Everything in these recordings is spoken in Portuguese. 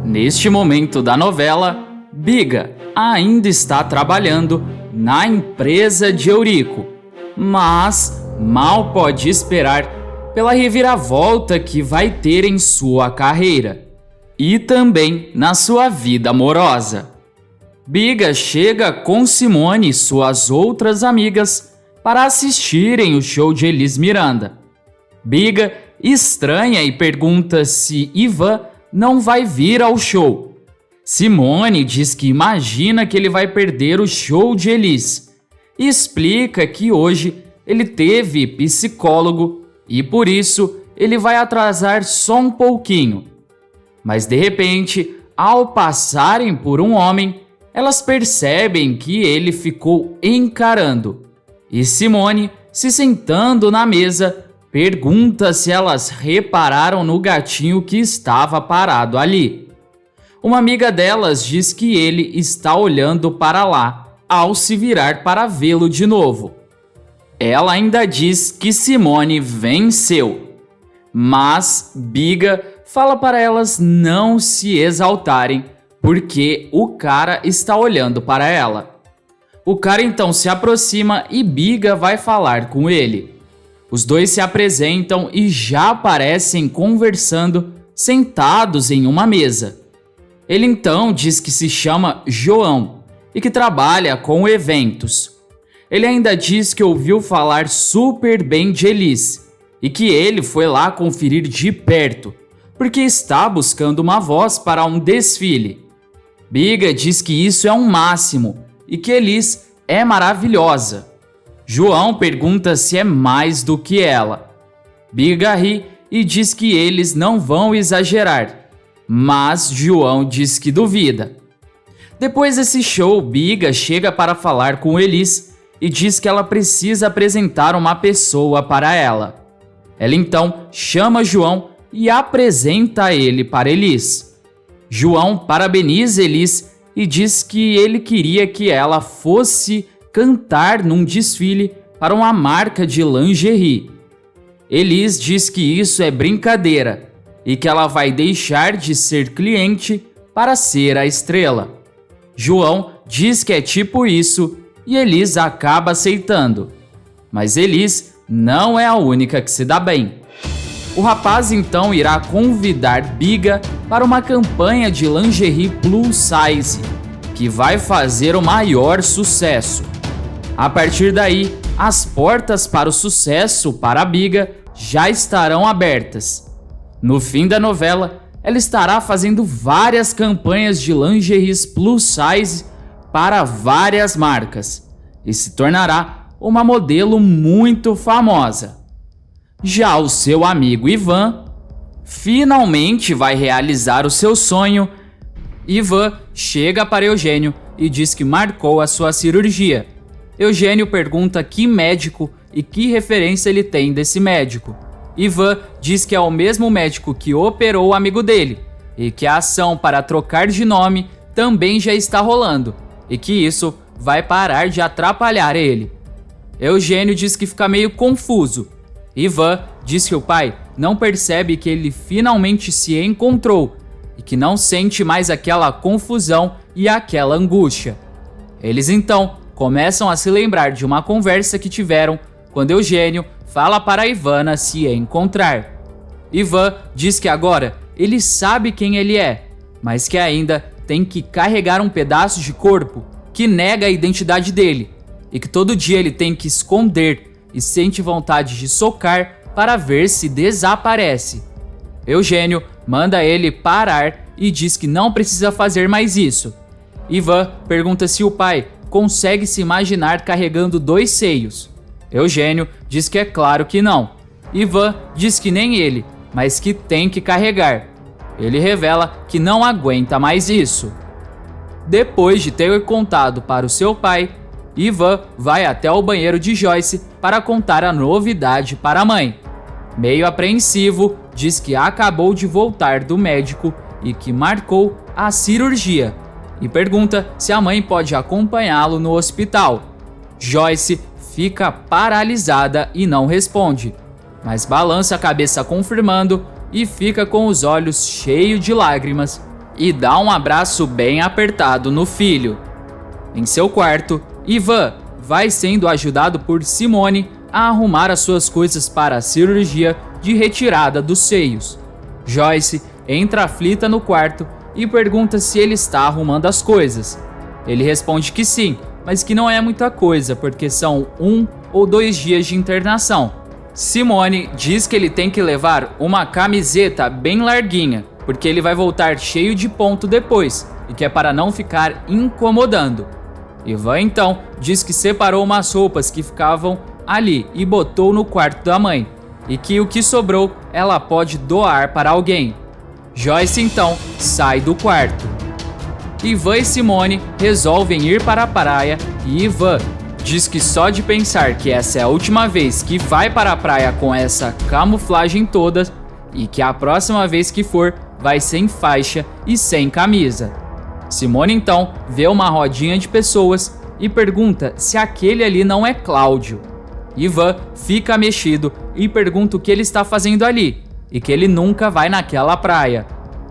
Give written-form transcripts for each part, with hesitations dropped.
Neste momento da novela, Biga ainda está trabalhando na empresa de Eurico, mas mal pode esperar pela reviravolta que vai ter em sua carreira e também na sua vida amorosa. Biga chega com Simone e suas outras amigas para assistirem o show de Elis Miranda. Biga estranha e pergunta se Ivan não vai vir ao show. Simone diz que imagina que ele vai perder o show de Elis e explica que hoje ele teve psicólogo e por isso ele vai atrasar só um pouquinho. Mas de repente, ao passarem por um homem, elas percebem que ele ficou encarando. E Simone, se sentando na mesa, pergunta se elas repararam no gatinho que estava parado ali. Uma amiga delas diz que ele está olhando para lá ao se virar para vê-lo de novo. Ela ainda diz que Simone venceu, mas Biga fala para elas não se exaltarem porque o cara está olhando para ela. O cara então se aproxima e Biga vai falar com ele. Os dois se apresentam e já aparecem conversando, sentados em uma mesa. Ele então diz que se chama João e que trabalha com eventos. Ele ainda diz que ouviu falar super bem de Elis e que ele foi lá conferir de perto, porque está buscando uma voz para um desfile. Biga diz que isso é um máximo e que Elis é maravilhosa. João pergunta se é mais do que ela. Biga ri e diz que eles não vão exagerar, mas João diz que duvida. Depois desse show, Biga chega para falar com Elis e diz que ela precisa apresentar uma pessoa para ela. Ela então chama João e apresenta ele para Elis. João parabeniza Elis e diz que ele queria que ela fosse cantar num desfile para uma marca de lingerie. Elis diz que isso é brincadeira e que ela vai deixar de ser cliente para ser a estrela. João diz que é tipo isso e Elis acaba aceitando. Mas Elis não é a única que se dá bem. O rapaz então irá convidar Biga para uma campanha de lingerie plus size, que vai fazer o maior sucesso. A partir daí, as portas para o sucesso para a Biga já estarão abertas. No fim da novela, ela estará fazendo várias campanhas de lingeries plus size para várias marcas e se tornará uma modelo muito famosa. Já o seu amigo Ivan finalmente vai realizar o seu sonho. Ivan chega para Eugênio e diz que marcou a sua cirurgia. Eugênio pergunta que médico e que referência ele tem desse médico. Ivan diz que é o mesmo médico que operou o amigo dele e que a ação para trocar de nome também já está rolando e que isso vai parar de atrapalhar ele. Eugênio diz que fica meio confuso. Ivan diz que o pai não percebe que ele finalmente se encontrou e que não sente mais aquela confusão e aquela angústia. Eles então começam a se lembrar de uma conversa que tiveram quando Eugênio fala para Ivana se encontrar. Ivan diz que agora ele sabe quem ele é, mas que ainda tem que carregar um pedaço de corpo que nega a identidade dele e que todo dia ele tem que esconder e sente vontade de socar para ver se desaparece. Eugênio manda ele parar e diz que não precisa fazer mais isso. Ivan pergunta se o pai consegue se imaginar carregando 2 seios. Eugênio diz que é claro que não. Ivan diz que nem ele, mas que tem que carregar. Ele revela que não aguenta mais isso. Depois de ter contado para o seu pai, Ivan vai até o banheiro de Joyce para contar a novidade para a mãe. Meio apreensivo, diz que acabou de voltar do médico e que marcou a cirurgia e pergunta se a mãe pode acompanhá-lo no hospital. Joyce fica paralisada e não responde, mas balança a cabeça confirmando e fica com os olhos cheios de lágrimas e dá um abraço bem apertado no filho. Em seu quarto, Ivan vai sendo ajudado por Simone a arrumar as suas coisas para a cirurgia de retirada dos seios. Joyce entra aflita no quarto e pergunta se ele está arrumando as coisas. Ele responde que sim, mas que não é muita coisa porque são 1 ou 2 dias de internação. Simone diz que ele tem que levar uma camiseta bem larguinha, porque ele vai voltar cheio de ponto depois e que é para não ficar incomodando. Ivan então diz que separou umas roupas que ficavam ali e botou no quarto da mãe, e que o que sobrou ela pode doar para alguém. Joyce então sai do quarto. Ivan e Simone resolvem ir para a praia e Ivan diz que só de pensar que essa é a última vez que vai para a praia com essa camuflagem toda e que a próxima vez que for vai sem faixa e sem camisa. Simone então vê uma rodinha de pessoas e pergunta se aquele ali não é Cláudio. Ivan fica mexido e pergunta o que ele está fazendo ali e que ele nunca vai naquela praia.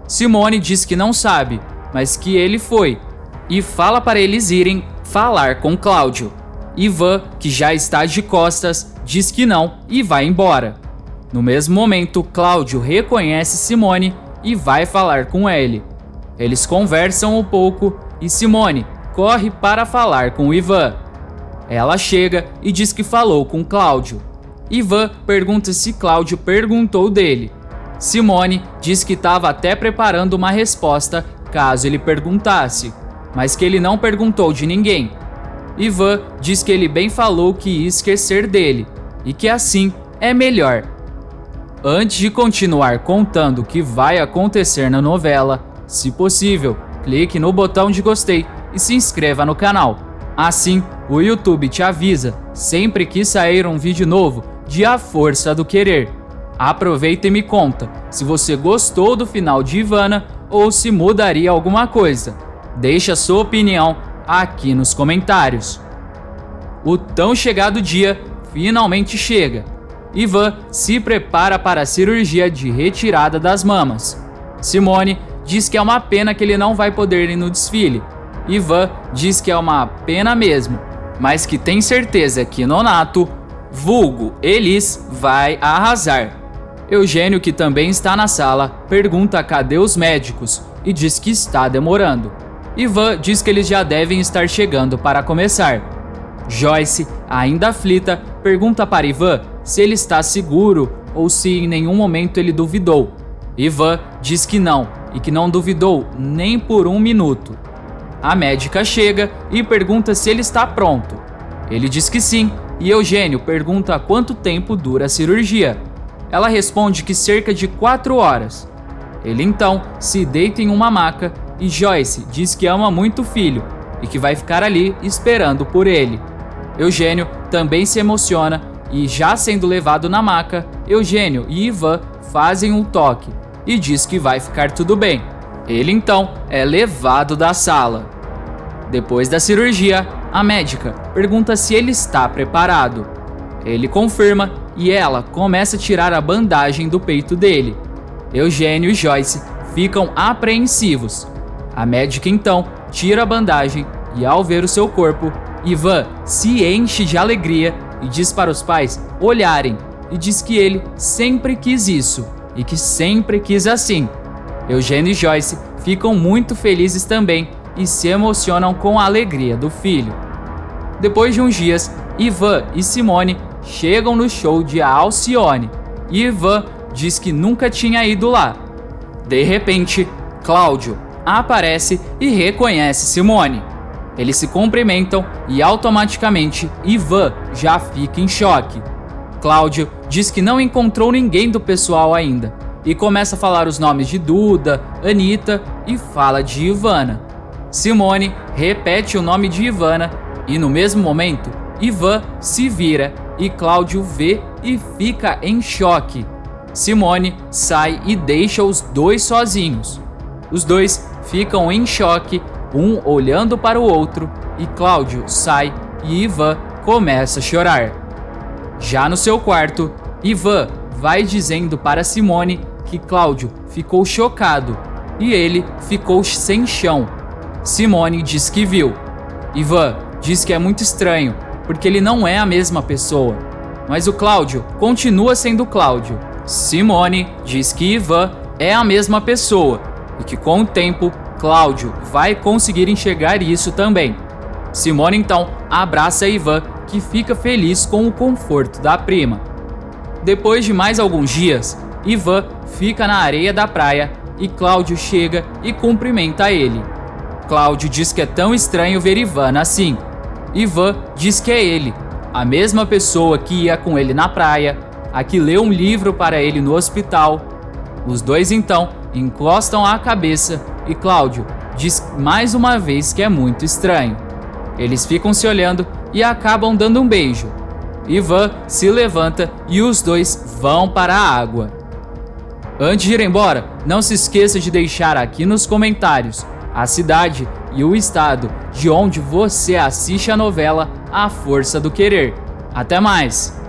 Simone diz que não sabe, mas que ele foi e fala para eles irem falar com Cláudio. Ivan, que já está de costas, diz que não e vai embora. No mesmo momento, Cláudio reconhece Simone e vai falar com ele. Eles conversam um pouco e Simone corre para falar com Ivan. Ela chega e diz que falou com Cláudio. Ivan pergunta se Cláudio perguntou dele. Simone diz que estava até preparando uma resposta caso ele perguntasse, mas que ele não perguntou de ninguém. Ivan diz que ele bem falou que ia esquecer dele e que assim é melhor. Antes de continuar contando o que vai acontecer na novela, se possível, clique no botão de gostei e se inscreva no canal. Assim, o YouTube te avisa sempre que sair um vídeo novo de A Força do Querer. Aproveita e me conta se você gostou do final de Ivana ou se mudaria alguma coisa. Deixe a sua opinião aqui nos comentários. O tão chegado dia finalmente chega. Ivan se prepara para a cirurgia de retirada das mamas. Simone diz que é uma pena que ele não vai poder ir no desfile. Ivan diz que é uma pena mesmo, mas que tem certeza que Nonato, vulgo Elis, vai arrasar. Eugênio, que também está na sala, pergunta cadê os médicos e diz que está demorando. Ivan diz que eles já devem estar chegando para começar. Joyce, ainda aflita, pergunta para Ivan se ele está seguro ou se em nenhum momento ele duvidou. Ivan diz que não e que não duvidou nem por 1 minuto. A médica chega e pergunta se ele está pronto. Ele diz que sim e Eugênio pergunta quanto tempo dura a cirurgia. Ela responde que cerca de 4 horas. Ele então se deita em uma maca e Joyce diz que ama muito o filho e que vai ficar ali esperando por ele. Eugênio também se emociona e, já sendo levado na maca, Eugênio e Ivan fazem um toque e diz que vai ficar tudo bem. Ele então é levado da sala. Depois da cirurgia, a médica pergunta se ele está preparado. Ele confirma e ela começa a tirar a bandagem do peito dele. Eugênio e Joyce ficam apreensivos. A médica então tira a bandagem e, ao ver o seu corpo, Ivan se enche de alegria e diz para os pais olharem e diz que ele sempre quis isso e que sempre quis assim. Eugênio e Joyce ficam muito felizes também e se emocionam com a alegria do filho. Depois de uns dias, Ivan e Simone chegam no show de Alcione e Ivan diz que nunca tinha ido lá. De repente, Cláudio aparece e reconhece Simone. Eles se cumprimentam e automaticamente Ivan já fica em choque. Cláudio diz que não encontrou ninguém do pessoal ainda e começa a falar os nomes de Duda, Anitta e fala de Ivana. Simone repete o nome de Ivana e no mesmo momento Ivan se vira e Cláudio vê e fica em choque. Simone sai e deixa os dois sozinhos. Os dois ficam em choque, um olhando para o outro, e Cláudio sai e Ivan começa a chorar. Já no seu quarto, Ivan vai dizendo para Simone que Cláudio ficou chocado e ele ficou sem chão. Simone diz que viu. Ivan diz que é muito estranho, porque ele não é a mesma pessoa. Mas o Cláudio continua sendo Cláudio. Simone diz que Ivan é a mesma pessoa e que com o tempo Cláudio vai conseguir enxergar isso também. Simone então abraça Ivan, que fica feliz com o conforto da prima. Depois de mais alguns dias, Ivan fica na areia da praia e Cláudio chega e cumprimenta ele. Cláudio diz que é tão estranho ver Ivan assim. Ivan diz que é ele, a mesma pessoa que ia com ele na praia, a que leu um livro para ele no hospital. Os dois então encostam a cabeça e Cláudio diz mais uma vez que é muito estranho. Eles ficam se olhando e acabam dando um beijo. Ivan se levanta e os dois vão para a água. Antes de ir embora, não se esqueça de deixar aqui nos comentários a cidade e o estado de onde você assiste a novela A Força do Querer. Até mais!